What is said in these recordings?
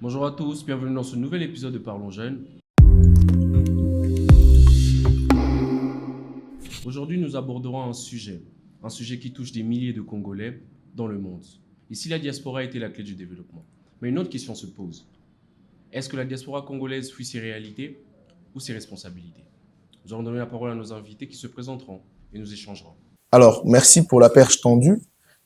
Bonjour à tous, bienvenue dans ce nouvel épisode de Parlons Jeunes. Aujourd'hui, nous aborderons un sujet qui touche des milliers de Congolais dans le monde. Ici, la diaspora a été la clé du développement. Mais une autre question se pose. Est-ce que la diaspora congolaise fuit ses réalités ou ses responsabilités? Nous allons donner la parole à nos invités qui se présenteront et nous échangerons. Alors, merci pour la perche tendue.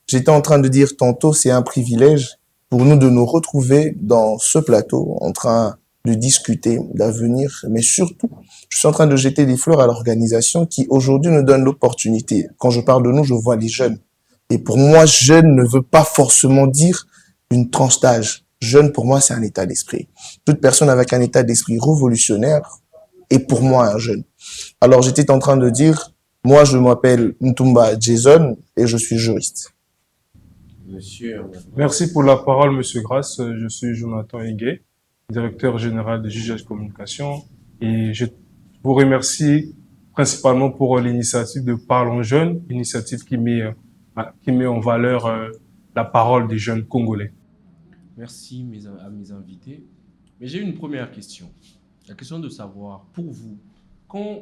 J'étais en train de dire tantôt, c'est un privilège pour nous de nous retrouver dans ce plateau, en train de discuter d'avenir, mais surtout, je suis en train de jeter des fleurs à l'organisation qui aujourd'hui nous donne l'opportunité. Quand je parle de nous, je vois les jeunes. Et pour moi, jeune ne veut pas forcément dire une tranche d'âge. Jeune, pour moi, c'est un état d'esprit. Toute personne avec un état d'esprit révolutionnaire est pour moi un jeune. Alors, j'étais en train de dire, moi, je m'appelle Ntumba Jason et je suis juriste. Monsieur, Merci pour la parole, Monsieur Grasse. Je suis Jonathan Higuet, directeur général de Jugage Communication, et je vous remercie principalement pour l'initiative de Parlons Jeunes, initiative qui met en valeur la parole des jeunes Congolais. merci à mes invités. Mais j'ai une première question. La question de savoir, pour vous, quand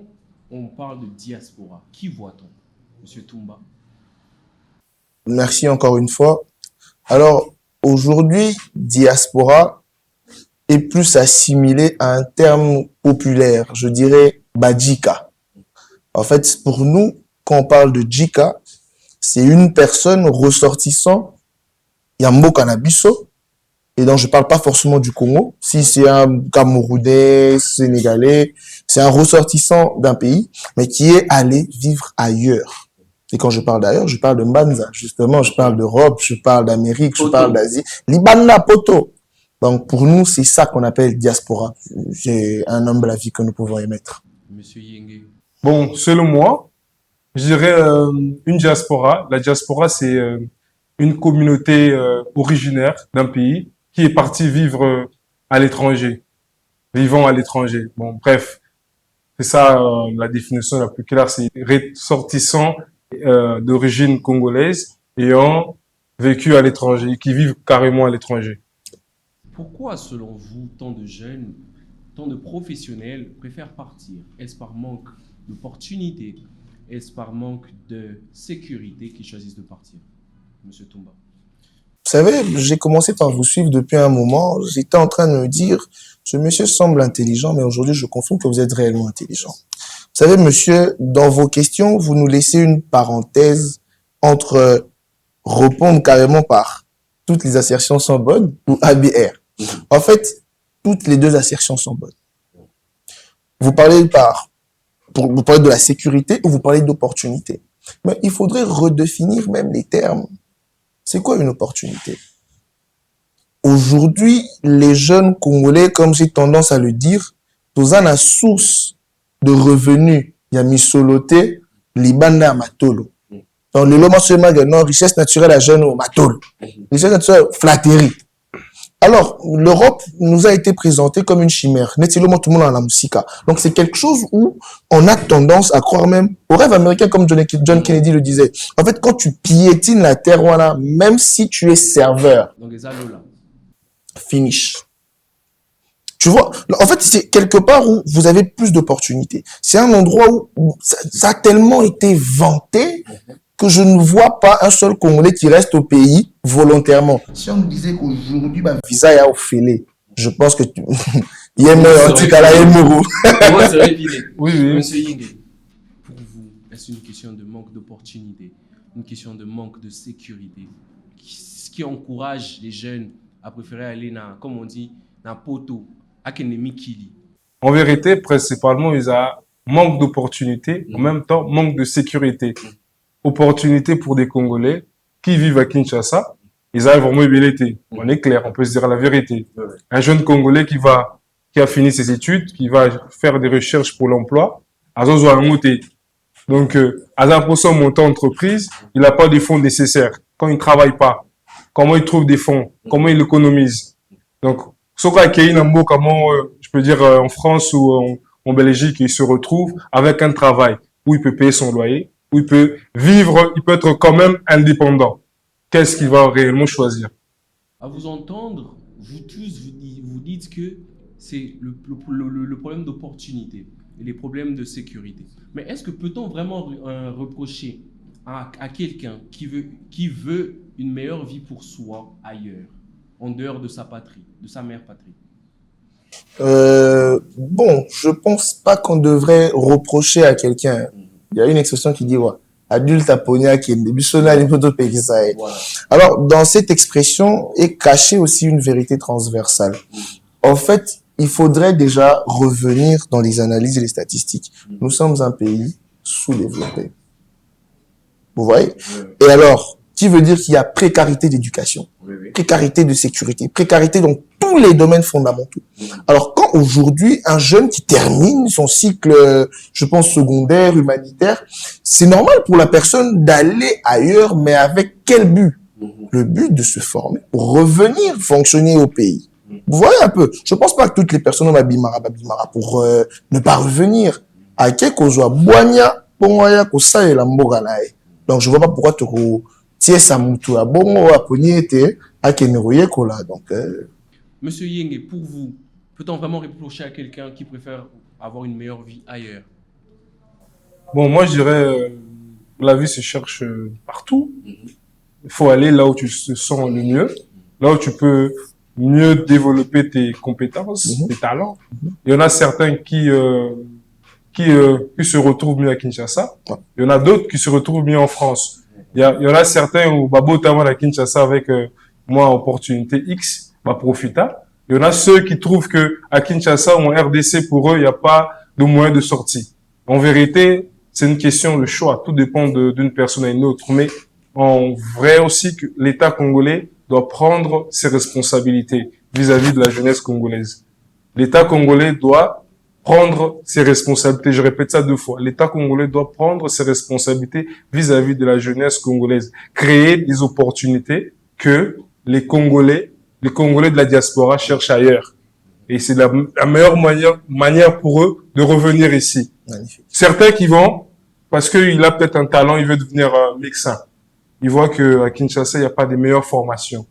on parle de diaspora, qui voit-on? Monsieur Toumba. Merci encore une fois. Alors, aujourd'hui, diaspora est plus assimilé à un terme populaire, je dirais Badjika. En fait, pour nous, quand on parle de Djika, c'est une personne ressortissant Yambo Canabiso, et donc je parle pas forcément du Congo. Si c'est un Camerounais, Sénégalais, c'est un ressortissant d'un pays, mais qui est allé vivre ailleurs. Et quand je parle d'ailleurs, je parle de Mbanza, justement, je parle d'Europe, je parle d'Amérique, je parle d'Asie. Libana Poto. Donc pour nous, c'est ça qu'on appelle diaspora. C'est un humble avis que nous pouvons émettre. Monsieur Yenge. Bon, selon moi, je dirais une diaspora. La diaspora, c'est une communauté originaire d'un pays qui est parti vivre à l'étranger, vivant à l'étranger. Bon, bref, c'est ça la définition la plus claire, c'est ressortissant d'origine congolaise ayant vécu à l'étranger, qui vivent carrément à l'étranger. Pourquoi, selon vous, tant de jeunes, tant de professionnels préfèrent partir? Est-ce par manque d'opportunités? Est-ce par manque de sécurité qu'ils choisissent de partir? Monsieur Toumba. Vous savez, j'ai commencé par vous suivre depuis un moment. J'étais en train de me dire, ce monsieur semble intelligent, mais aujourd'hui, je confirme que vous êtes réellement intelligent. Vous savez, monsieur, dans vos questions, vous nous laissez une parenthèse entre répondre carrément par toutes les assertions sont bonnes ou ABR. En fait, toutes les deux assertions sont bonnes. Vous parlez vous parlez de la sécurité ou vous parlez d'opportunité. Mais il faudrait redéfinir même les termes. C'est quoi une opportunité? Aujourd'hui, les jeunes Congolais, comme j'ai tendance à le dire, tous ont la source de revenus. Il y a Misoloté, Libana, Matolo. Donc, le loma seulement non, richesse naturelle à jeune au Matolo. Richesse naturelle, flatterie. Alors, l'Europe nous a été présentée comme une chimère. Nettement tout le monde en la musique. Donc, c'est quelque chose où on a tendance à croire même au rêve américain, comme John Kennedy le disait. En fait, quand tu piétines la terre, voilà, même si tu es serveur, Donc, les allos là. finish. Tu vois, en fait, c'est quelque part où vous avez plus d'opportunités. C'est un endroit où ça a tellement été vanté que je ne vois pas un seul Congolais qui reste au pays volontairement. Si on nous disait qu'aujourd'hui, ma visa est au fêlé, je pense que il y a un petit cas là, il Comment serait l'idée? Oui, oui. Monsieur Yenge, pour vous, est-ce une question de manque d'opportunité, une question de manque de sécurité, ce qui encourage les jeunes à préférer aller dans, comme on dit, dans poto, à Kenemi Kili? En vérité, principalement, ils ont manque d'opportunités, en même temps, manque de sécurité. Opportunité pour des Congolais qui vivent à Kinshasa, ils ont vraiment ébélité. On est clair, on peut se dire la vérité. Un jeune Congolais qui a fini ses études, qui va faire des recherches pour l'emploi, à Zozo à côté. Donc, à pour son montant entreprise, il n'a pas de fonds nécessaires. Quand il ne travaille pas, comment il trouve des fonds? Comment il économise? Donc, comment, je peux dire, en France ou en Belgique, il se retrouve avec un travail où il peut payer son loyer, où il peut vivre, il peut être quand même indépendant. Qu'est-ce qu'il va réellement choisir? À vous entendre, vous tous, vous dites que c'est le problème d'opportunité et les problèmes de sécurité. Mais est-ce que peut-on vraiment reprocher à quelqu'un qui veut une meilleure vie pour soi ailleurs, en dehors de sa patrie, de sa mère patrie? Bon, je pense pas qu'on devrait reprocher à quelqu'un. Il y a une expression qui dit, ouais, adulte aponia qui est début Voilà. Alors, dans cette expression est cachée aussi une vérité transversale. En fait, il faudrait déjà revenir dans les analyses et les statistiques. Nous sommes un pays sous-développé. Vous voyez? Et alors, qui veut dire qu'il y a précarité d'éducation, précarité de sécurité, précarité dans tous les domaines fondamentaux. Alors, quand aujourd'hui, un jeune qui termine son cycle, je pense, secondaire, humanitaire, c'est normal pour la personne d'aller ailleurs, mais avec quel but? Le but de se former pour revenir fonctionner au pays. Vous voyez un peu? Je pense pas que toutes les personnes ont babimara pour ne pas revenir. À quelque boigna, bongoya, kosa et la mboganae. Donc, je vois pas pourquoi tu tiens sa moutou à bongo, à poniete, à keneroye kola. Donc, Monsieur Yenge, pour vous, peut-on vraiment reprocher à quelqu'un qui préfère avoir une meilleure vie ailleurs? Bon, moi, je dirais, la vie se cherche partout. Il faut aller là où tu te sens le mieux, là où tu peux mieux développer tes compétences, tes talents. Il y en a certains qui se retrouvent mieux à Kinshasa. Il y en a d'autres qui se retrouvent mieux en France. Il y en a certains où Babo Taman à Kinshasa avec moi opportunité X, bah profita. Il y en a ceux qui trouvent que à Kinshasa ou en RDC pour eux il n'y a pas de moyen de sortie. En vérité, c'est une question de choix. Tout dépend d'une personne à une autre. Mais en vrai aussi que l'État congolais doit prendre ses responsabilités vis-à-vis de la jeunesse congolaise. L'État congolais doit prendre ses responsabilités. Je répète ça 2 fois. L'État congolais doit prendre ses responsabilités vis-à-vis de la jeunesse congolaise. Créer des opportunités que les Congolais de la diaspora cherchent ailleurs. Et c'est la meilleure manière pour eux de revenir ici. magnifique. Certains qui vont, parce qu'il a peut-être un talent, il veut devenir médecin. Ils voient que à Kinshasa, il n'y a pas de meilleures formations.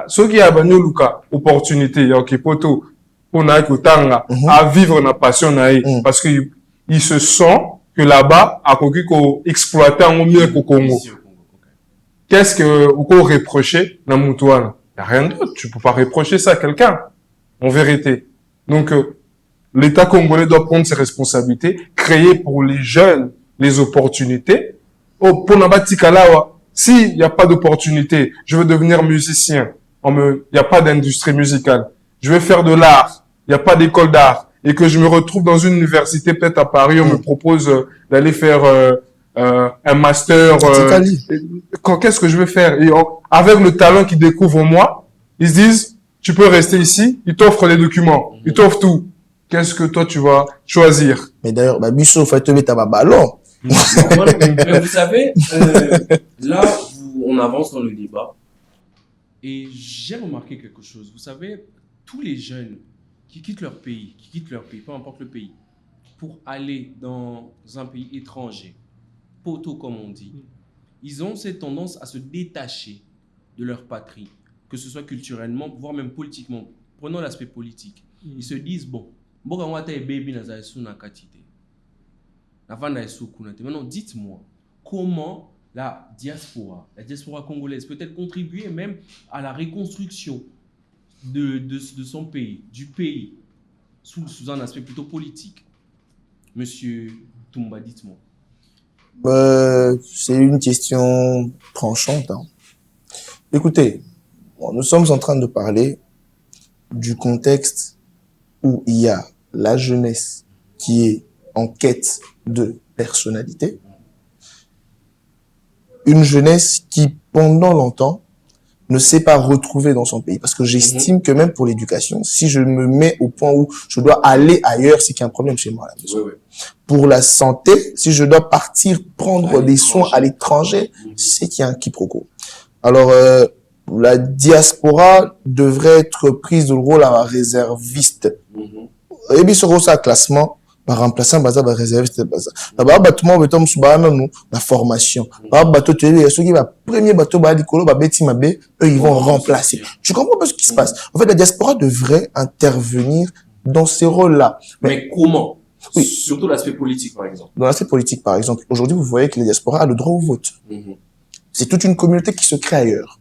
Ceux qui ont une opportunité, il y a OK, poto, on a à vivre na passion parce que il se sent que là-bas à qu'on exploiter en mieux qu'au Congo. Qu'est-ce que on peut reprocher dans Moutouana? Il n'y a rien d'autre. Tu peux pas reprocher ça à quelqu'un. En vérité. Donc l'État congolais doit prendre ses responsabilités, créer pour les jeunes les opportunités. Oh, pour Nabatikalawa, s'il n'y a pas d'opportunité, je veux devenir musicien. Il n'y a pas d'industrie musicale. Je veux faire de l'art. Il n'y a pas d'école d'art. Et que je me retrouve dans une université, peut-être à Paris, on me propose d'aller faire un master. Qu'est-ce que je veux faire? Et avec le talent qu'ils découvrent en moi, ils se disent, tu peux rester ici, ils t'offrent les documents, ils t'offrent tout. Qu'est-ce que toi, tu vas choisir? Mais d'ailleurs, Bisso, faut te mettre à ballon. Mais vous savez, là, on avance dans le débat. Et j'ai remarqué quelque chose. Vous savez, tous les jeunes qui quittent leur pays, peu importe le pays, pour aller dans un pays étranger, poteau comme on dit, ils ont cette tendance à se détacher de leur patrie, que ce soit culturellement, voire même politiquement. Prenons l'aspect politique. Ils se disent, bon, maintenant dites-moi, comment la diaspora congolaise peut-elle contribuer même à la reconstruction de son pays, du pays, sous un aspect plutôt politique? Monsieur Toumba, dites-moi. C'est une question tranchante. Hein. Écoutez, nous sommes en train de parler du contexte où il y a la jeunesse qui est en quête de personnalité, une jeunesse qui, pendant longtemps, ne s'est pas retrouvée dans son pays. Parce que j'estime que même pour l'éducation, si je me mets au point où je dois aller ailleurs, c'est qu'il y a un problème chez moi à la maison. Oui. Pour la santé, si je dois partir prendre des soins à l'étranger, c'est qu'il y a un quiproquo. Alors, la diaspora devrait être prise de rôle à réserviste. Et bien, sur ça, classement, Par remplaçant, baza, ba réserviste, baza. Ba bateau, moi, betom, subana, nous, la formation. Ba bateau, tu es, ceux qui va premier bateau, ba dikolo, ba beti mabe, eux, ils vont remplacer. Tu comprends pas ce qui se passe? En fait, la diaspora devrait intervenir dans ces rôles-là. Mais comment? Oui. Surtout l'aspect politique, par exemple. Dans l'aspect politique, par exemple, aujourd'hui, vous voyez que la diaspora a le droit au vote. C'est toute une communauté qui se crée ailleurs.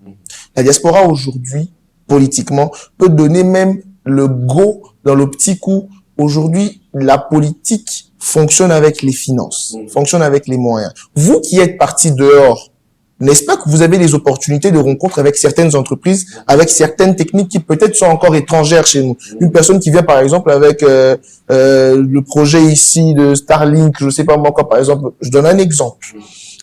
La diaspora, aujourd'hui, politiquement, peut donner même le go dans l'optique où, aujourd'hui, la politique fonctionne avec les finances, fonctionne avec les moyens. Vous qui êtes partis dehors, n'est-ce pas que vous avez des opportunités de rencontre avec certaines entreprises, avec certaines techniques qui peut-être sont encore étrangères chez nous. Une personne qui vient, par exemple, avec le projet ici de Starlink, je sais pas moi quoi, par exemple, je donne un exemple.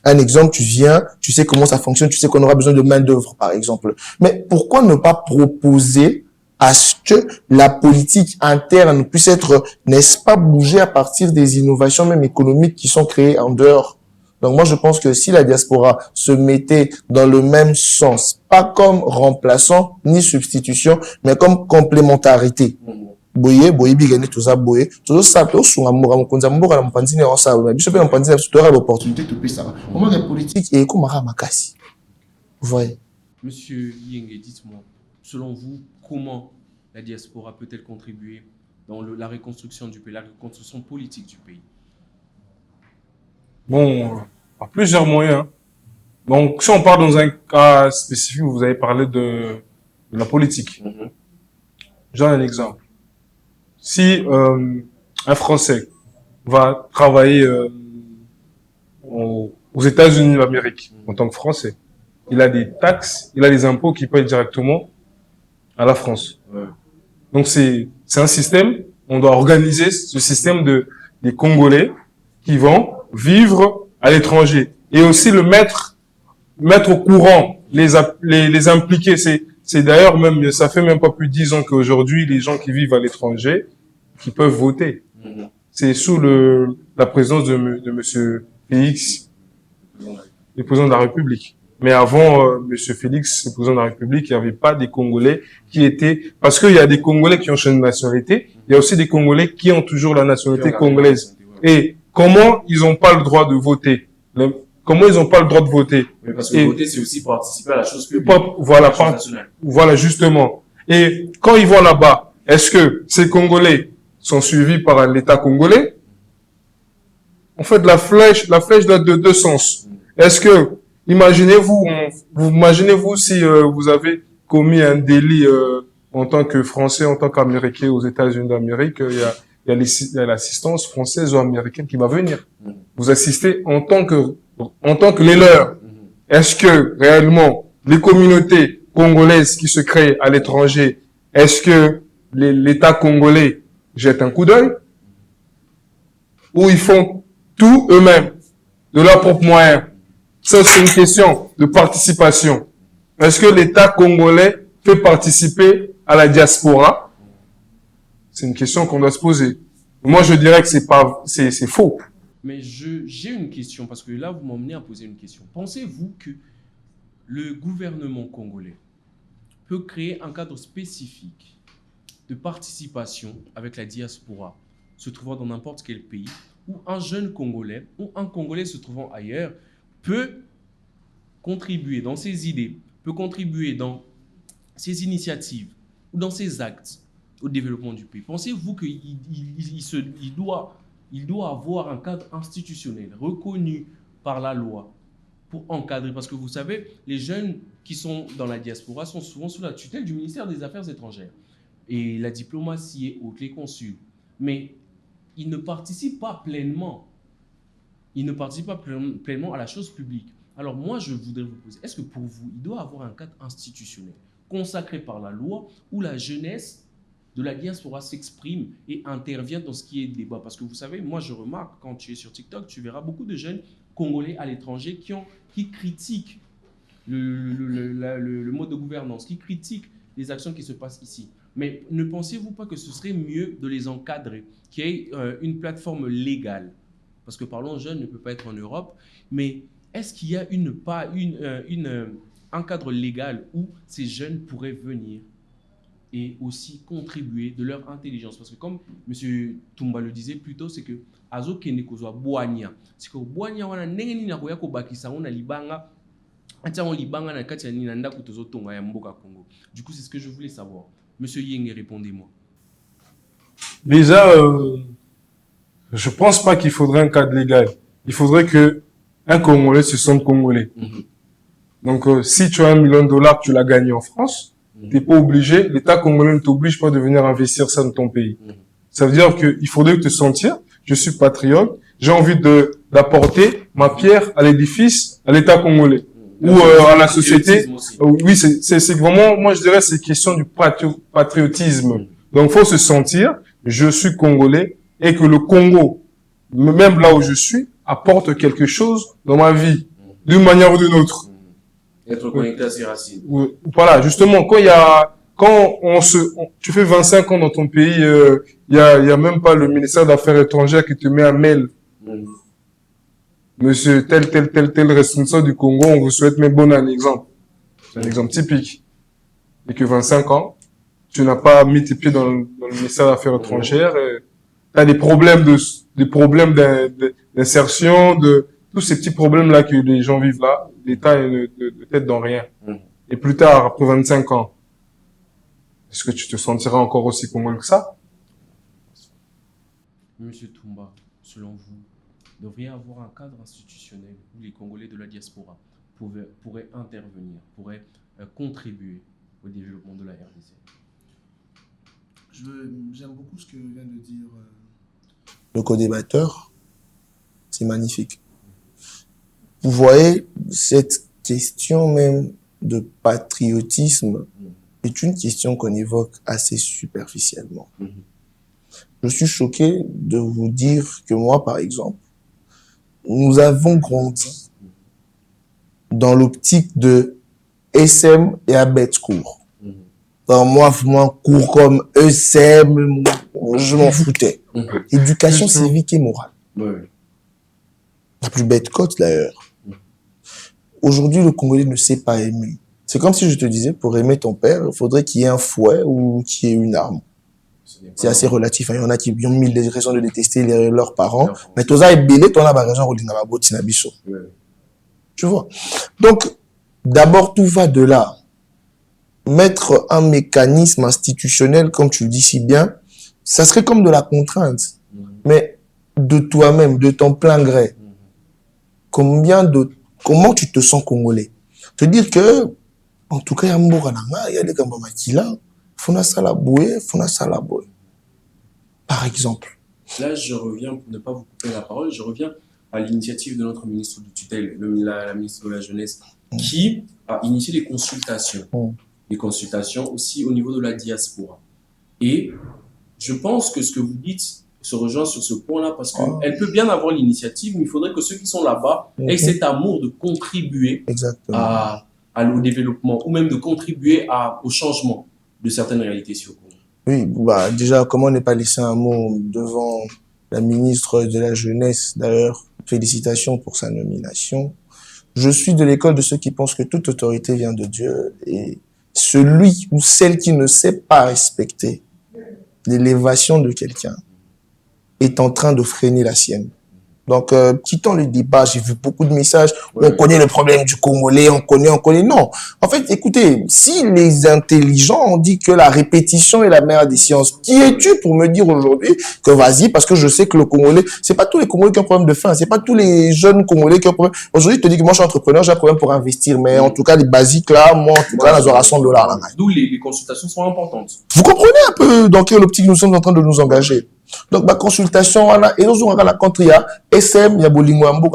Un exemple, tu viens, tu sais comment ça fonctionne, tu sais qu'on aura besoin de main-d'œuvre, par exemple. Mais pourquoi ne pas proposer à ce que la politique interne puisse être, n'est-ce pas, bougée à partir des innovations même économiques qui sont créées en dehors? Donc moi, je pense que si la diaspora se mettait dans le même sens, pas comme remplaçant ni substitution, mais comme complémentarité. Boye bigane tout ça boye tout ça peut sunga mura mukonza mboka na mpandine en ça na biso pe na mpandine tu auras l'opportunité de payer ça comment la politique et comment makasi vous voyez. Monsieur Yenge, dites-moi, selon vous, comment la diaspora peut-elle contribuer dans la reconstruction du pays, la reconstruction politique du pays? Bon, par plusieurs moyens. Donc, si on part dans un cas spécifique, vous avez parlé de la politique. J'en ai un exemple. Si un Français va travailler aux États-Unis d'Amérique en tant que Français, il a des taxes, il a des impôts qu'il paye directement à la France. Donc c'est un système, on doit organiser ce système des Congolais qui vont vivre à l'étranger et aussi le mettre au courant, les impliquer. C'est d'ailleurs même, ça fait même pas plus de 10 ans qu'aujourd'hui, les gens qui vivent à l'étranger, qui peuvent voter. C'est sous la présidence de monsieur Félix, le président de la République. Mais avant monsieur Félix, le président de la République, il n'y avait pas des Congolais qui étaient... Parce qu'il y a des Congolais qui ont changé de nationalité, il y a aussi des Congolais qui ont toujours la nationalité congolaise. Et comment ils n'ont pas le droit de voter? Comment ils n'ont pas le droit de voter? Mais parce que voter, c'est aussi participer à la chose publique. Voilà, justement. Et quand ils vont là-bas, est-ce que ces Congolais sont suivis par l'État congolais? En fait, la flèche doit de deux sens. Est-ce que, imaginez-vous si vous avez commis un délit en tant que Français, en tant qu'Américain aux États-Unis d'Amérique, il y a l'assistance française ou américaine qui va venir. Vous assistez en tant que les leurs. Est-ce que réellement les communautés congolaises qui se créent à l'étranger, est-ce que l'État congolais jette un coup d'œil? Ou ils font tout eux-mêmes, de leurs propres moyens? Ça, c'est une question de participation. Est-ce que l'État congolais fait participer à la diaspora? C'est une question qu'on doit se poser. Moi, je dirais que c'est faux. Mais j'ai une question, parce que là, vous m'emmenez à poser une question. Pensez-vous que le gouvernement congolais peut créer un cadre spécifique de participation avec la diaspora se trouvant dans n'importe quel pays, où un jeune Congolais ou un Congolais se trouvant ailleurs peut contribuer dans ses idées, peut contribuer dans ses initiatives ou dans ses actes au développement du pays? Pensez-vous qu'il doit avoir un cadre institutionnel reconnu par la loi pour encadrer? Parce que vous savez, les jeunes qui sont dans la diaspora sont souvent sous la tutelle du ministère des Affaires étrangères. Et la diplomatie est haute, les consuls. Mais ils ne participent pas pleinement. Ils ne participent pas pleinement à la chose publique. Alors moi, je voudrais vous poser, est-ce que pour vous, il doit avoir un cadre institutionnel consacré par la loi où la jeunesse de la diaspora s'exprime et intervient dans ce qui est débat? Parce que vous savez, moi je remarque, quand tu es sur TikTok, tu verras beaucoup de jeunes Congolais à l'étranger qui critiquent le mode de gouvernance, qui critiquent les actions qui se passent ici. Mais ne pensez-vous pas que ce serait mieux de les encadrer, qu'il y ait une plateforme légale? Parce que Parlons Jeunes ne peut pas être en Europe, mais est-ce qu'il y a un cadre légal où ces jeunes pourraient venir et aussi contribuer de leur intelligence. Parce que comme M. Toumba le disait plus tôt, c'est que Azo Kende Kozwa Boania. C'est que Boania wana nengeni na koya ko bakisa on a libanga. Atiango libanga na kati ya nina ndako tozotonga ya mboka Congo. Du coup, c'est ce que je voulais savoir. Monsieur Yenge, répondez-moi. Déjà, je pense pas qu'il faudrait un cadre légal. Il faudrait que un Congolais se sente Congolais. Donc, si tu as $1 million, tu l'as gagné en France, t'es pas obligé, l'État congolais ne t'oblige pas de venir investir ça dans ton pays. Ça veut dire qu'il faudrait te sentir, je suis patriote, j'ai envie d'apporter ma pierre à l'édifice, à l'État congolais. Ou à la société. Oui, c'est vraiment, moi je dirais, c'est question du patriotisme. Donc, faut se sentir, je suis congolais, et que le Congo, même là où je suis, apporte quelque chose dans ma vie, d'une manière ou d'une autre. Être connecté à ses racines. Voilà, justement, tu fais 25 ans dans ton pays, il y a même pas le ministère des Affaires étrangères qui te met un mail. Monsieur tel responsable du Congo, on vous souhaite, mais bon, un exemple. C'est un exemple typique. Et que 25 ans, tu n'as pas mis tes pieds dans le ministère des Affaires étrangères, tu as des problèmes d'insertion, de tous ces petits problèmes-là que les gens vivent là. L'État est de tête dans rien. Et plus tard, après 25 ans, est-ce que tu te sentiras encore aussi congolais que ça? Monsieur Toumba, selon vous, devrait y avoir un cadre institutionnel où les Congolais de la diaspora pourraient intervenir, pourraient contribuer au développement de la RDC? J'aime beaucoup ce que vient de dire le co-débatteur. C'est magnifique. Vous voyez, cette question même de patriotisme est une question qu'on évoque assez superficiellement. Je suis choqué de vous dire que moi, par exemple, nous avons grandi dans l'optique de SM et Abetcourt. Dans moi, cours comme ESM, je m'en foutais. Éducation civique et morale. La plus bête cote, d'ailleurs. Aujourd'hui, le Congolais ne sait pas aimer. C'est comme si je te disais, pour aimer ton père, il faudrait qu'il y ait un fouet ou qu'il y ait une arme. C'est assez relatif. Il y en a qui ont mis des raisons de détester leurs parents. Mais toi, ça est belé, toi, la raison de tu vois. Donc, d'abord, tout va de là. Mettre un mécanisme institutionnel, comme tu le dis si bien, ça serait comme de la contrainte. Mais de toi-même, de ton plein gré. Comment tu te sens congolais? Te dire que, en tout cas, il y a des Kambama Fona Salaboué, Fona Salaboué. Par exemple. Là, je reviens, pour ne pas vous couper la parole, je reviens à l'initiative de notre ministre de tutelle, la ministre de la Jeunesse, qui a initié des consultations. Des consultations aussi au niveau de la diaspora. Et je pense que ce que vous dites se rejoint sur ce point-là, parce qu'elle peut bien avoir l'initiative, mais il faudrait que ceux qui sont là-bas aient cet amour de contribuer au développement, ou même de contribuer au changement de certaines réalités sur Congo. Oui, bah, déjà, comment ne pas laisser un mot devant la ministre de la Jeunesse, d'ailleurs, félicitations pour sa nomination. Je suis de l'école de ceux qui pensent que toute autorité vient de Dieu, et celui ou celle qui ne sait pas respecter l'élévation de quelqu'un est en train de freiner la sienne. Donc, quittons le débat, j'ai vu beaucoup de messages, on connaît le problème du Congolais, on connaît. Non. En fait, écoutez, si les intelligents ont dit que la répétition est la mère des sciences, qui es-tu pour me dire aujourd'hui que vas-y, parce que je sais que le Congolais, c'est pas tous les Congolais qui ont un problème de faim, c'est pas tous les jeunes Congolais qui ont un problème. Aujourd'hui, je te dis que moi, je suis entrepreneur, j'ai un problème pour investir, mais en tout cas, les basiques là, moi, en tout cas, là, j'aurai $100 là. D'où les consultations sont importantes. Vous comprenez un peu dans quelle optique nous sommes en train de nous engager? Donc, ma consultation, et nous avons la contre, il y a SM, il y a Bolingo Ambo,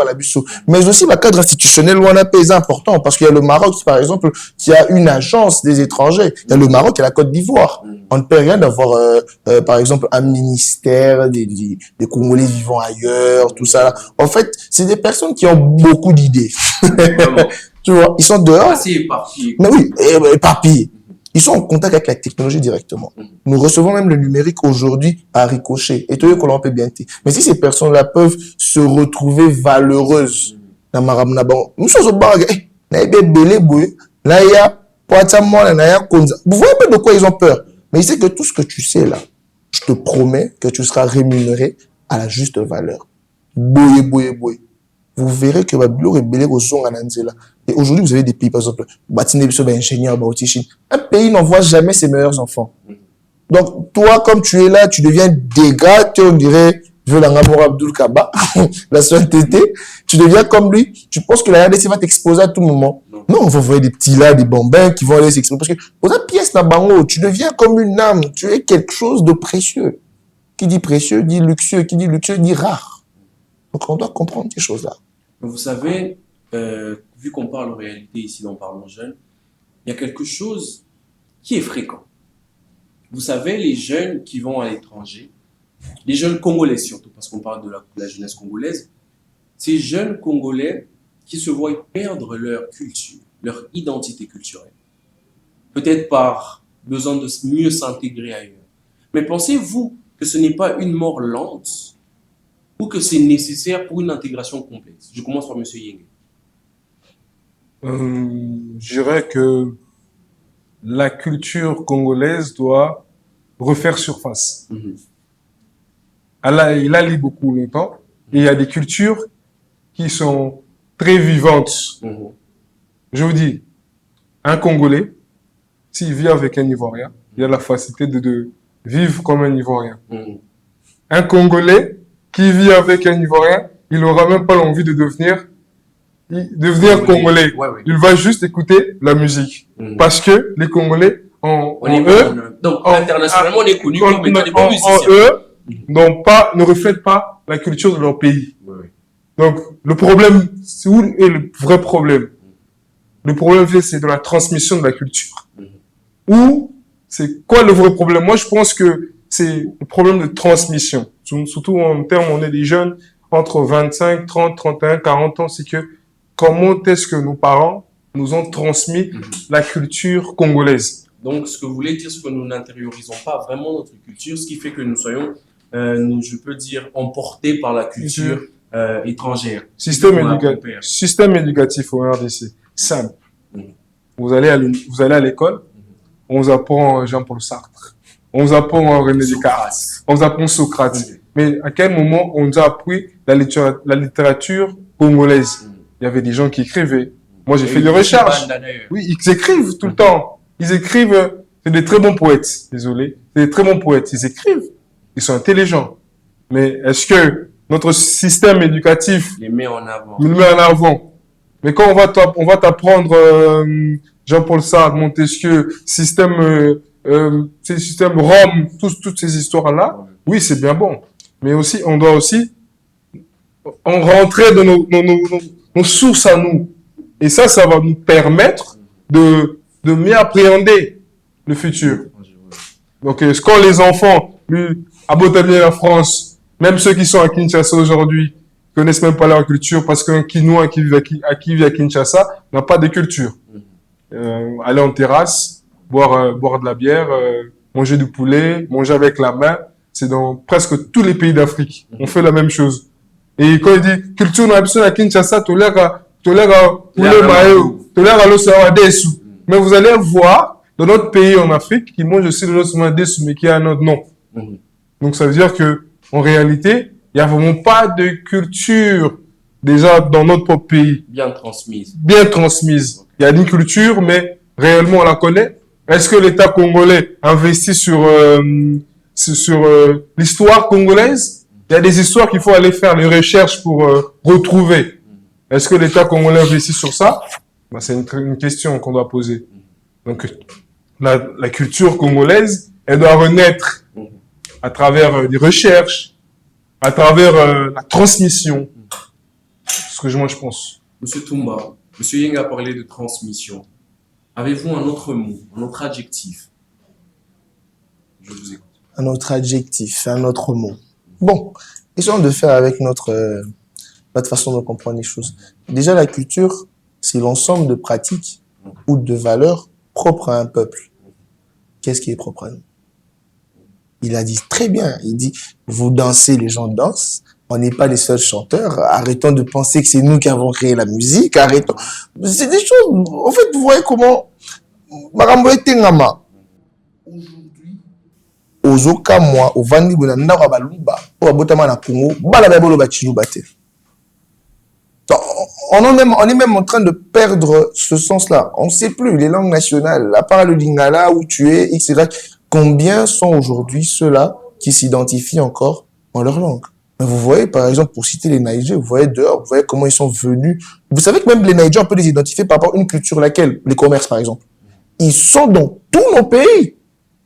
mais aussi le cadre institutionnel, où on a payé important, parce qu'il y a le Maroc, par exemple, qui a une agence des étrangers. Il y a le Maroc et la Côte d'Ivoire. On ne peut rien d'avoir, par exemple, un ministère des Congolais vivant ailleurs, tout ça. En fait, c'est des personnes qui ont beaucoup d'idées. Tu vois, ils sont dehors. Assez éparpillés. Mais oui, éparpillés. Ils sont en contact avec la technologie directement. Nous recevons même le numérique aujourd'hui à ricochet. Et tout le monde peut bien dire. Mais si ces personnes-là peuvent se retrouver valeureuses, nous sommes au bar, vous voyez un peu de quoi ils ont peur. Mais il sait que tout ce que tu sais là, je te promets que tu seras rémunéré à la juste valeur. Boye, boye, boye. Vous verrez que Babilo rebelle aux zonga nanzela. Et aujourd'hui, vous avez des pays, par exemple, Batine Biso, ingénieur, Baotichin. Un pays n'envoie jamais ses meilleurs enfants. Donc, toi, comme tu es là, tu deviens dégât, on dirait, Violanga Abdul Kaba, la seule tété, tu deviens comme lui. Tu penses que la RDC va t'exposer à tout moment. Non, on va voir des petits là, des bambins qui vont aller s'exposer. Parce que, pour la pièce na bango, tu deviens comme une âme. Tu es quelque chose de précieux. Qui dit précieux, dit luxueux. Qui dit luxueux, dit rare. Donc, on doit comprendre ces choses-là. Vous savez, vu qu'on parle en réalité ici dans Parlons Jeunes, il y a quelque chose qui est fréquent. Vous savez, les jeunes qui vont à l'étranger, les jeunes congolais surtout, parce qu'on parle de la jeunesse congolaise, ces jeunes congolais qui se voient perdre leur culture, leur identité culturelle. Peut-être par besoin de mieux s'intégrer ailleurs. Mais pensez-vous que ce n'est pas une mort lente ou que c'est nécessaire pour une intégration complète? Je commence par M. Yenge. Je dirais que la culture congolaise doit refaire surface. Il a lu beaucoup longtemps et il y a des cultures qui sont très vivantes. Je vous dis, un Congolais, s'il vit avec un Ivoirien, il a la facilité de vivre comme un Ivoirien. Un Congolais qui vit avec un Ivoirien, il n'aura même pas l'envie de devenir Congolais. Ouais. Il va juste écouter la musique. Parce que les Congolais, internationalement, on est connu comme étant des bons musiciens. Ne reflètent pas la culture de leur pays. Donc, le problème, c'est où est le vrai problème? Le problème, c'est de la transmission de la culture. Ou, c'est quoi le vrai problème? Moi, je pense que c'est le problème de transmission. Surtout en termes, on est des jeunes entre 25, 30, 31, 40 ans. C'est que comment est-ce que nos parents nous ont transmis la culture congolaise? Donc, ce que vous voulez dire, c'est que nous n'intériorisons pas vraiment notre culture, ce qui fait que nous soyons, je peux dire, emportés par la culture étrangère. Système éducatif au RDC, simple. Vous allez à l'école, on vous apprend Jean-Paul Sartre, on vous apprend René Descartes, on vous apprend Socrate. Mais à quel moment on nous a appris la littérature congolaise? Il y avait des gens qui écrivaient. Moi, j'ai fait des recherches. Oui, ils écrivent tout le temps. Ils écrivent. C'est des très bons poètes. Désolé. C'est des très bons poètes. Ils écrivent. Ils sont intelligents. Mais est-ce que notre système éducatif les met en avant? Il met en avant. Mais quand on va t'apprendre Jean-Paul Sartre, Montesquieu, système Rome, toutes ces histoires-là, oui, c'est bien bon. Mais aussi, on doit aussi en rentrer dans nos sources à nous. Et ça va nous permettre de mieux appréhender le futur. Donc, quand les enfants, à Botanier, la France, même ceux qui sont à Kinshasa aujourd'hui, connaissent même pas leur culture parce qu'un Kinois qui vit à Kinshasa n'a pas de culture. Aller en terrasse, boire de la bière, manger du poulet, manger avec la main, c'est dans presque tous les pays d'Afrique. On fait la même chose. Et quand il dit culture n'a pas à Kinshasa, tolère poulet mayo, tolère l'océan desu. Mais vous allez voir dans notre pays en Afrique qui mange aussi l'océan desu mais qui a un autre nom. Donc ça veut dire que en réalité, il n'y a vraiment pas de culture déjà dans notre propre pays. Bien transmise. Bien transmise. Il y a une culture, mais réellement on la connaît. Est-ce que l'État congolais investit sur l'histoire congolaise? Il y a des histoires qu'il faut aller faire les recherches pour retrouver. Est-ce que l'État congolais investit sur ça? C'est une question qu'on doit poser. Donc la culture congolaise, elle doit renaître à travers des recherches, à travers la transmission. C'est ce que moi je pense. Monsieur Toumba, Monsieur Yeng a parlé de transmission. Avez-vous un autre mot, un autre adjectif? Je vous écoute. Un autre adjectif, un autre mot. Bon, essayons de faire avec notre façon de comprendre les choses. Déjà, la culture, c'est l'ensemble de pratiques ou de valeurs propres à un peuple. Qu'est-ce qui est propre à nous? Il a dit très bien, il dit, vous dansez, les gens dansent, on n'est pas les seuls chanteurs, arrêtons de penser que c'est nous qui avons créé la musique, arrêtons. C'est des choses, en fait, vous voyez comment, Marambo et Tengama. Aujourd'hui, ozoka moi ovandi bona ndako baluba o abotama na Congo bala ba bolo ba chiluba te. On est même en train de perdre ce sens-là. On ne sait plus les langues nationales, à part le lingala où tu es, etc. Combien sont aujourd'hui ceux-là qui s'identifient encore en leur langue? Mais vous voyez, par exemple, pour citer les Naïgés, vous voyez dehors, vous voyez comment ils sont venus. Vous savez que même les Naïgés, on peut les identifier par rapport à une culture laquelle? Les commerces, par exemple. Ils sont dans tous nos pays.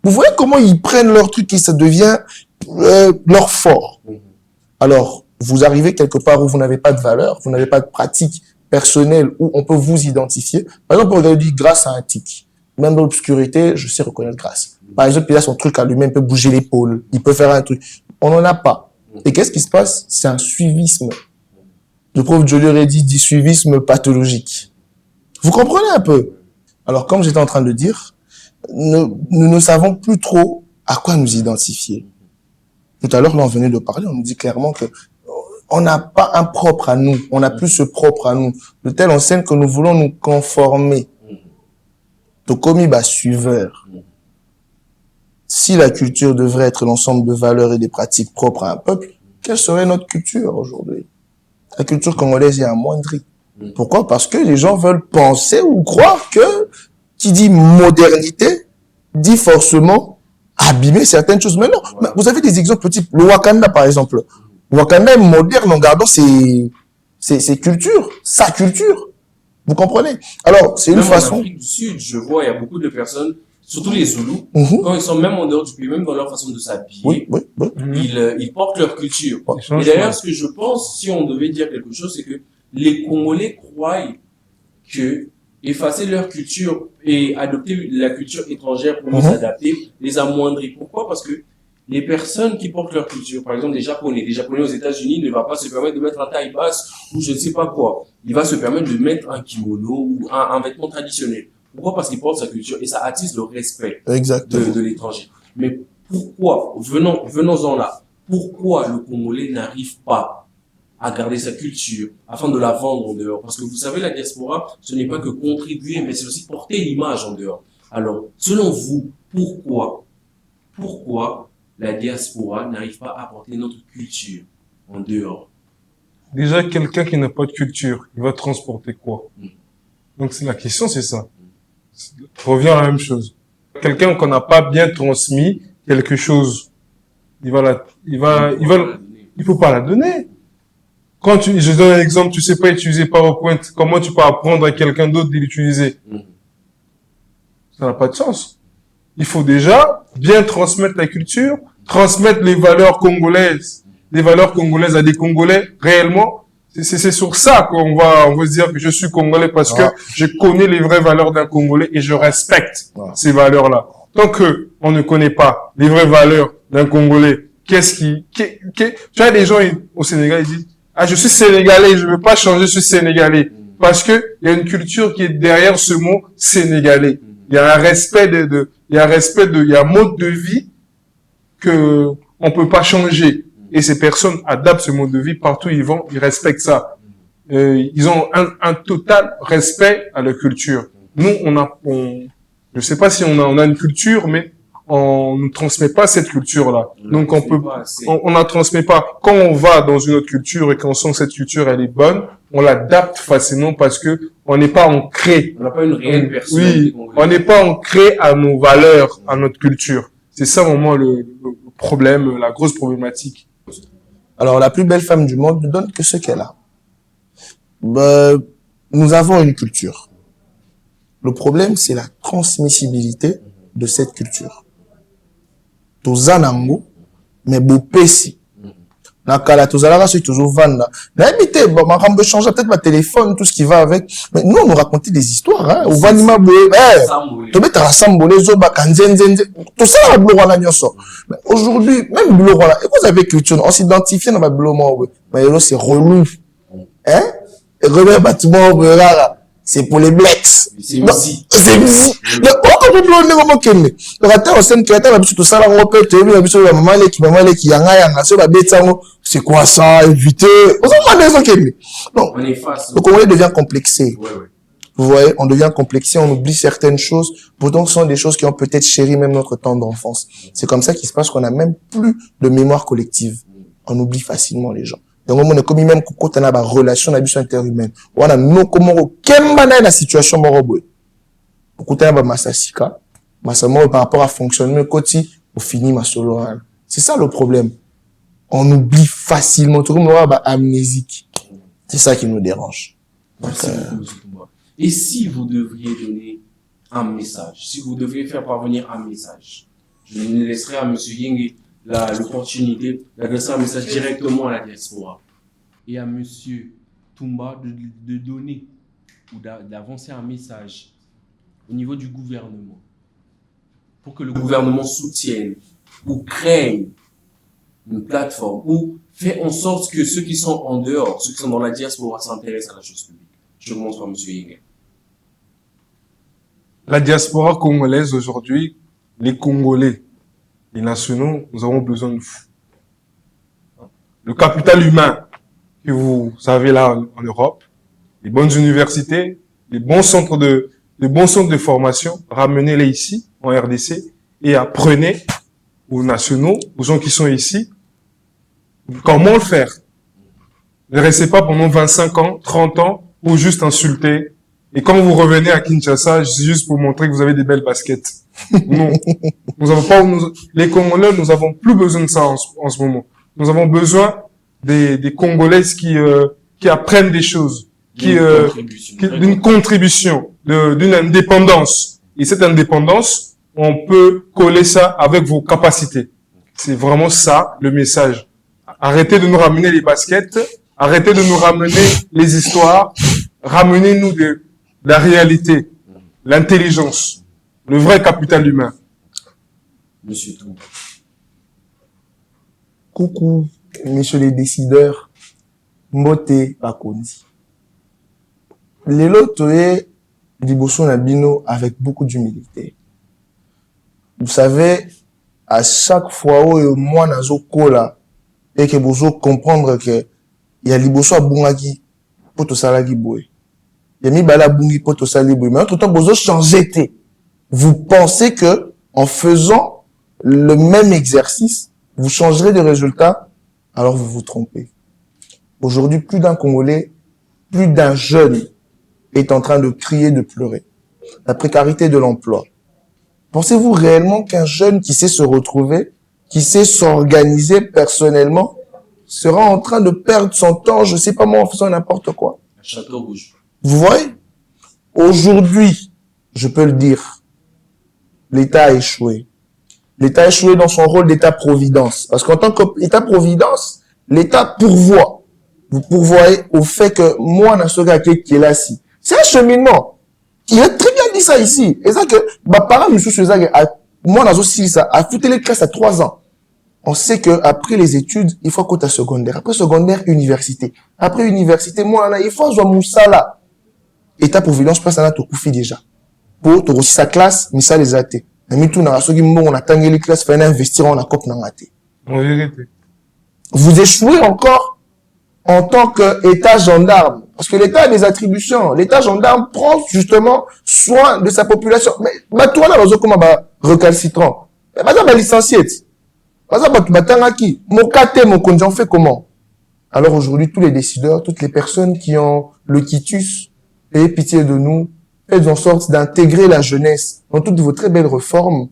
Vous voyez comment ils prennent leur truc et ça devient leur fort. Alors, vous arrivez quelque part où vous n'avez pas de valeur, vous n'avez pas de pratique personnelle où on peut vous identifier. Par exemple, on dit grâce à un tic. Même dans l'obscurité, je sais reconnaître grâce. Par exemple, il a son truc à lui-même, il peut bouger l'épaule, il peut faire un truc. On n'en a pas. Et qu'est-ce qui se passe? C'est un suivisme. Le prof Jolie Reddy dit suivisme pathologique. Vous comprenez un peu? Alors, comme j'étais en train de dire, nous ne savons plus trop à quoi nous identifier. Tout à l'heure, là, on venait de parler, on nous dit clairement que on n'a pas un propre à nous, on n'a plus ce propre à nous, de telle enseigne que nous voulons nous conformer. Donc, comme il suiveur, si la culture devrait être l'ensemble de valeurs et des pratiques propres à un peuple, quelle serait notre culture aujourd'hui? La culture congolaise est amoindrie. Pourquoi? Parce que les gens veulent penser ou croire que qui dit modernité dit forcément abîmer certaines choses. Mais non, vous avez des exemples type le Wakanda par exemple. Wakanda est moderne en gardant ses cultures, sa culture. Vous comprenez? Alors, c'est une façon... En Afrique du Sud, je vois, il y a beaucoup de personnes, surtout les Zoulous, quand ils sont même en dehors du pays, même dans leur façon de s'habiller, ils portent leur culture. Et d'ailleurs, ce que je pense, si on devait dire quelque chose, c'est que les Congolais croient que effacer leur culture et adopter la culture étrangère pour nous adapter les amoindrit. Pourquoi? Parce que les personnes qui portent leur culture, par exemple les Japonais aux États-Unis ne va pas se permettre de mettre un taille basse ou je ne sais pas quoi. Il va se permettre de mettre un kimono ou un vêtement traditionnel. Pourquoi? Parce qu'il porte sa culture et ça attise le respect de l'étranger. Mais pourquoi, venons-en là, pourquoi le Congolais n'arrive pas à garder sa culture afin de la vendre en dehors? Parce que vous savez, la diaspora, ce n'est pas que contribuer, mais c'est aussi porter l'image en dehors. Alors, selon vous, pourquoi la diaspora n'arrive pas à porter notre culture en dehors? Déjà, quelqu'un qui n'a pas de culture, il va transporter quoi? Donc, la question, c'est ça. Revient à la même chose. Quelqu'un qu'on n'a pas bien transmis quelque chose, il faut pas la donner. Quand je donne un exemple, tu sais pas utiliser PowerPoint, comment tu peux apprendre à quelqu'un d'autre de l'utiliser? Ça n'a pas de sens. Il faut déjà bien transmettre la culture, transmettre les valeurs congolaises à des Congolais réellement. C'est sur ça qu'on va se dire que je suis Congolais parce que je connais les vraies valeurs d'un Congolais et je respecte ces valeurs-là. Tant que on ne connaît pas les vraies valeurs d'un Congolais, tu vois, des gens au Sénégal, ils disent, je suis Sénégalais, je veux pas changer, je suis Sénégalais. Parce que il y a une culture qui est derrière ce mot Sénégalais. Il y a un respect il y a un mode de vie que on peut pas changer. Et ces personnes adaptent ce mode de vie partout où ils vont, ils respectent ça. Ils ont un total respect à leur culture. Nous, je sais pas si on a une culture, mais on ne transmet pas cette culture-là. Donc on la transmet pas. Quand on va dans une autre culture et qu'on sent que cette culture elle est bonne, on l'adapte facilement parce que on n'est pas ancré. On n'a pas une réelle personne. Oui, on n'est pas ancré à nos valeurs, à notre culture. C'est ça vraiment le problème, la grosse problématique. Alors, la plus belle femme du monde ne donne que ce qu'elle a. Nous avons une culture. Le problème, c'est la transmissibilité de cette culture. Tozanango, mais bopesi. Nakala, tozalaka, c'est toujours vanda. N'habitez, ma rambe change peut-être ma téléphone, tout ce qui va avec. Mais nous, on nous racontait des histoires, hein. Au vanima boé, tobe ta rassemblé, zoba, kanzenzenze. Tout ça, la bleu wana nyoso. Mais aujourd'hui, même bleu wana, et vous avez culture, on s'identifie dans ma bleu moi, mais là, c'est relou. Hein? Et remet bâtiment, rara. C'est pour les blacks. C'est aussi. C'est aussi. Donc, on peut blonner comme on kenne. Donc, attends, on sait qu'il y a tout ça, on peut te dire, la maman qui yanga, sur la bête, c'est quoi ça, éviter. On s'en va des gens. On est face. Donc, on devient complexé. Vous voyez, on devient complexé, on oublie certaines choses. Pourtant, ce sont des choses qui ont peut-être chéri même notre temps d'enfance. C'est comme ça qu'il se passe qu'on n'a même plus de mémoire collective. On oublie facilement les gens. Donc, on est comme même quand on a une relation interhumaine. On a no comment aucun dans la situation moroboy. Quand on a massasika, massamo par rapport à fonctionnement côté, au fini ma solo. C'est ça le problème. On oublie facilement. Tout le monde va amnésique. C'est ça qui nous dérange. Merci beaucoup, M. Toumba. Et si vous devriez donner un message, si vous devriez faire parvenir un message, je laisserai à M. Yenge l'opportunité d'adresser un message directement à la diaspora et à M. Toumba de donner ou d'avancer un message au niveau du gouvernement pour que le gouvernement soutienne ou crée une plateforme ou fait en sorte que ceux qui sont en dehors, ceux qui sont dans la diaspora s'intéressent à la chose publique. Je commence par M. Yenge. La diaspora congolaise aujourd'hui, les Congolais, les nationaux, nous avons besoin de vous. Le capital humain que vous avez là en Europe, les bonnes universités, les bons centres de formation, ramenez-les ici, en RDC, et apprenez aux nationaux, aux gens qui sont ici, comment le faire. Ne restez pas pendant 25 ans, 30 ans, pour juste insulter. Et quand vous revenez à Kinshasa, c'est juste pour montrer que vous avez des belles baskets. Non. Les Congolais, nous avons plus besoin de ça en ce moment. Nous avons besoin des Congolaises qui apprennent des choses, d'une contribution, d'une indépendance. Et cette indépendance, on peut coller ça avec vos capacités. C'est vraiment ça, le message. Arrêtez de nous ramener les baskets, arrêtez de nous ramener les histoires, ramenez-nous de la réalité, l'intelligence, le vrai capital humain. Monsieur Toumba. Coucou, messieurs les décideurs, Mbote Bakondi. Lelo toye liboso na bino avec beaucoup d'humilité. Vous savez, à chaque fois où moi nazo kola et que vous comprendre que il y a liboso abungaki poto salaki boy. Il y a mi bala bungi poto salaki boy. Mais entre-temps vous changez. Vous pensez que en faisant le même exercice, vous changerez de résultat, alors vous vous trompez. Aujourd'hui, plus d'un Congolais, plus d'un jeune est en train de crier, de pleurer. La précarité de l'emploi. Pensez-vous réellement qu'un jeune qui sait se retrouver, qui sait s'organiser personnellement, sera en train de perdre son temps, je sais pas moi, en faisant n'importe quoi? Château Rouge. Vous voyez? Aujourd'hui, je peux le dire, l'État a échoué. L'État a échoué dans son rôle d'État-providence. Parce qu'en tant qu'État-providence, l'État pourvoit. Vous pourvoyez au fait que moi, Nasoga qui est là, si. C'est un cheminement. Il a très bien dit ça ici. Et ça que, bah, parents, moi, Naso, si ça, a foutu les classes à 3 ans. On sait que après les études, il faut qu'on secondaire. Après secondaire, université. Après université, moi, il faut jouer Moussala. État-providence, place à la Tokoufi déjà. Pour te aussi sa classe, mais ça les a été. Mais tout, on a tangué les classes, il investir en accord, En vérité. Vous échouez encore en tant qu'État gendarme. Parce que l'État a des attributions. L'État gendarme prend justement soin de sa population. Mais, toi, là, comment, recalcitrant. Mais, ça, licencié. Ça, qui? Mon KT, mon conjoint fait comment? Alors aujourd'hui, tous les décideurs, toutes les personnes qui ont le quitus, ayez pitié de nous, faites en sorte d'intégrer la jeunesse dans toutes vos très belles réformes.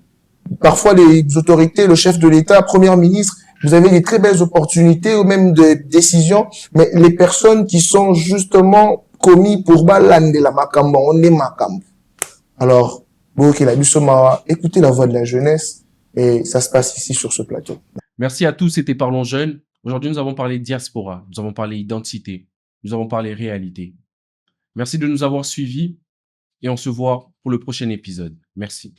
Parfois, les autorités, le chef de l'État, premier ministre, vous avez des très belles opportunités ou même des décisions, mais les personnes qui sont justement commis pour balande la makambo, on est makambo. Alors, écoutez la voix de la jeunesse et ça se passe ici sur ce plateau. Merci à tous, c'était Parlons Jeunes. Aujourd'hui, nous avons parlé diaspora, nous avons parlé identité, nous avons parlé réalité. Merci de nous avoir suivis et on se voit pour le prochain épisode. Merci.